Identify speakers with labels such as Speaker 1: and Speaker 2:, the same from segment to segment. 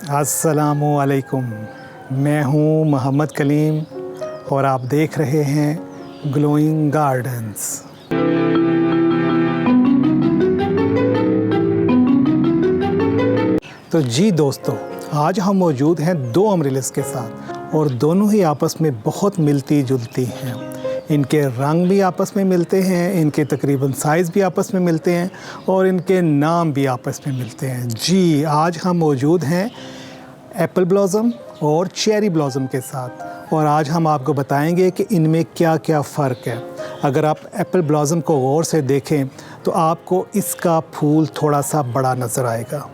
Speaker 1: अस्सलामु अलैकुम। मैं हूँ मोहम्मद कलीम और आप देख रहे हैं ग्लोइंग गार्डन्स। तो जी दोस्तों, आज हम मौजूद हैं दो अमरेलिस के साथ और दोनों ही आपस में बहुत मिलती जुलती हैं। इनके रंग भी आपस में मिलते हैं, इनके तकरीबन साइज़ भी आपस में मिलते हैं और इनके नाम भी आपस में मिलते हैं। जी, आज हम मौजूद हैं एप्पल ब्लॉसम और चेरी ब्लॉसम के साथ और आज हम आपको बताएंगे कि इनमें क्या क्या फ़र्क है। अगर आप एप्पल ब्लॉसम को गौर से देखें तो आपको इसका फूल थोड़ा सा बड़ा नज़र आएगा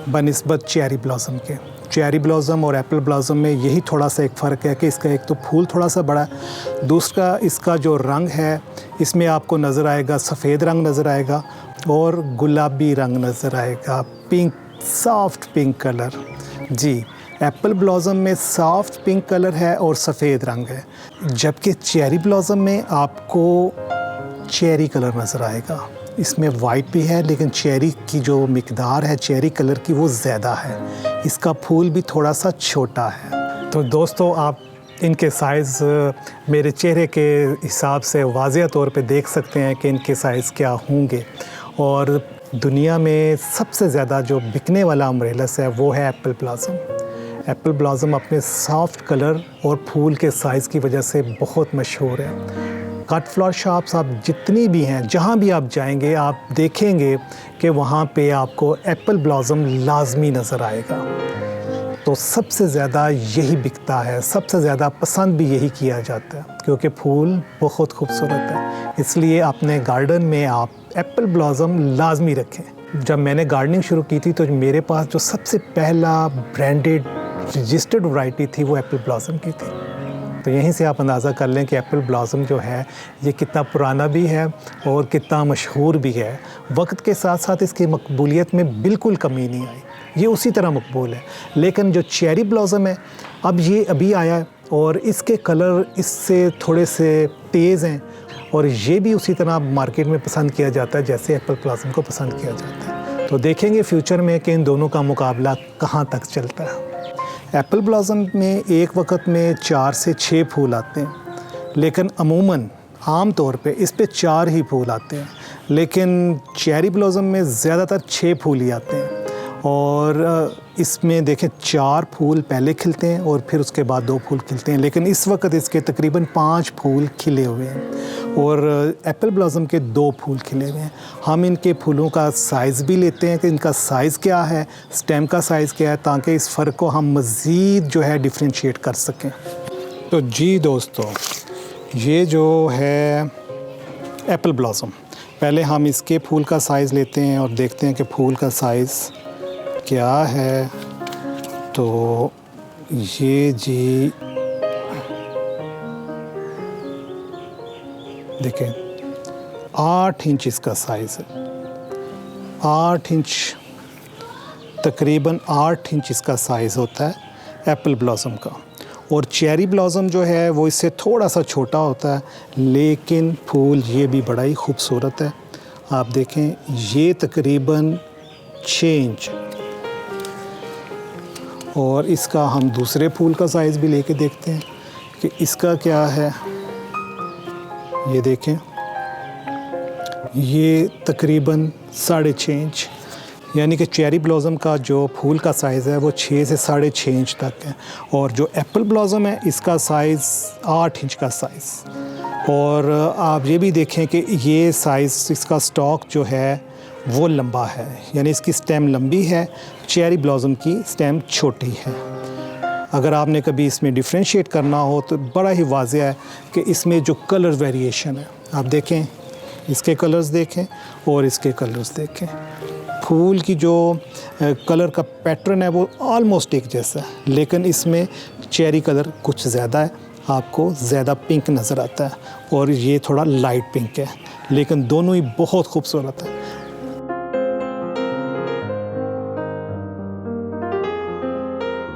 Speaker 1: बनिस्बत चेरी ब्लॉसम के। चेरी ब्लॉसम और एप्पल ब्लॉसम में यही थोड़ा सा एक फ़र्क है कि इसका एक तो फूल थोड़ा सा बड़ा है, दूसरा इसका जो रंग है इसमें आपको नज़र आएगा सफ़ेद रंग नज़र आएगा और गुलाबी रंग नज़र आएगा, पिंक, सॉफ्ट पिंक कलर। जी, एप्पल ब्लॉसम में सॉफ्ट पिंक कलर है और सफ़ेद रंग है, जबकि चेरी ब्लॉसम में आपको चेरी कलर नज़र आएगा। इसमें वाइट भी है लेकिन चेरी की जो मिकदार है चेरी कलर की वो ज़्यादा है। इसका फूल भी थोड़ा सा छोटा है। तो दोस्तों, आप इनके साइज़ मेरे चेहरे के हिसाब से वाज़िया तौर पे देख सकते हैं कि इनके साइज़ क्या होंगे। और दुनिया में सबसे ज़्यादा जो बिकने वाला अमरेलस है वो है एप्पल ब्लॉसम। एप्पल ब्लॉसम अपने सॉफ्ट कलर और फूल के साइज़ की वजह से बहुत मशहूर है। कट फ्लावर शॉप्स आप जितनी भी हैं, जहाँ भी आप जाएंगे आप देखेंगे कि वहाँ पे आपको एप्पल ब्लॉसम लाजमी नज़र आएगा। तो सबसे ज़्यादा यही बिकता है, सबसे ज़्यादा पसंद भी यही किया जाता है क्योंकि फूल बहुत खूबसूरत है। इसलिए अपने गार्डन में आप एप्पल ब्लॉसम लाजमी रखें। जब मैंने गार्डनिंग शुरू की थी तो मेरे पास जो सबसे पहला ब्रांडेड रजिस्टर्ड वैरायटी थी वो एप्पल ब्लॉसम की थी। तो यहीं से आप अंदाज़ा कर लें कि एप्पल ब्लॉसम जो है ये कितना पुराना भी है और कितना मशहूर भी है। वक्त के साथ साथ इसकी मकबूलियत में बिल्कुल कमी नहीं आई, ये उसी तरह मकबूल है। लेकिन जो चेरी ब्लॉसम है अब ये अभी आया है और इसके कलर इससे थोड़े से तेज़ हैं और ये भी उसी तरह मार्केट में पसंद किया जाता है जैसे एप्पल ब्लॉसम को पसंद किया जाता है। तो देखेंगे फ्यूचर में कि इन दोनों का मुकाबला कहाँ तक चलता है। एप्पल ब्लॉसम में एक वक्त में 4 से 6 फूल आते हैं, लेकिन अमूमन आम तौर पे इस पे 4 ही फूल आते हैं। लेकिन चेरी ब्लॉसम में ज़्यादातर 6 फूल ही आते हैं और इसमें देखें 4 फूल पहले खिलते हैं और फिर उसके बाद 2 फूल खिलते हैं। लेकिन इस वक्त इसके तकरीबन 5 फूल खिले हुए हैं और एप्पल ब्लॉसम के 2 फूल खिले हुए हैं। हम इनके फूलों का साइज़ भी लेते हैं कि इनका साइज़ क्या है, स्टेम का साइज़ क्या है, ताकि इस फ़र्क को हम मज़ीद जो है डिफ्रेंशिएट कर सकें। तो जी दोस्तों, ये जो है एप्पल ब्लॉसम, पहले हम इसके फूल का साइज़ लेते हैं और देखते हैं कि फूल का साइज़ क्या है। तो ये जी देखें 8 इंच इसका साइज़ है, 8 इंच, तकरीबन 8 इंच इसका साइज़ होता है एप्पल ब्लॉसम का। और चेरी ब्लॉसम जो है वो इससे थोड़ा सा छोटा होता है लेकिन फूल ये भी बड़ा ही खूबसूरत है। आप देखें ये तकरीबन 6 इंच। और इसका हम दूसरे फूल का साइज़ भी लेके देखते हैं कि इसका क्या है। ये देखें ये तकरीबन 6.5 इंच, यानी कि चेरी ब्लॉसम का जो फूल का साइज़ है वो 6 से 6.5 इंच तक है और जो एप्पल ब्लॉसम है इसका साइज़ 8 इंच का साइज़। और आप ये भी देखें कि ये साइज़ इसका स्टॉक जो है वो लंबा है, यानी इसकी स्टेम लंबी है, चेरी ब्लॉसम की स्टेम छोटी है। अगर आपने कभी इसमें डिफ्रेंशिएट करना हो तो बड़ा ही वाज़िया है कि इसमें जो कलर वेरिएशन है, आप देखें इसके कलर्स देखें और इसके कलर्स देखें, फूल की जो कलर का पैटर्न है वो ऑलमोस्ट एक जैसा है, लेकिन इसमें चेरी कलर कुछ ज़्यादा है, आपको ज़्यादा पिंक नज़र आता है और ये थोड़ा लाइट पिंक है, लेकिन दोनों ही बहुत खूबसूरत है।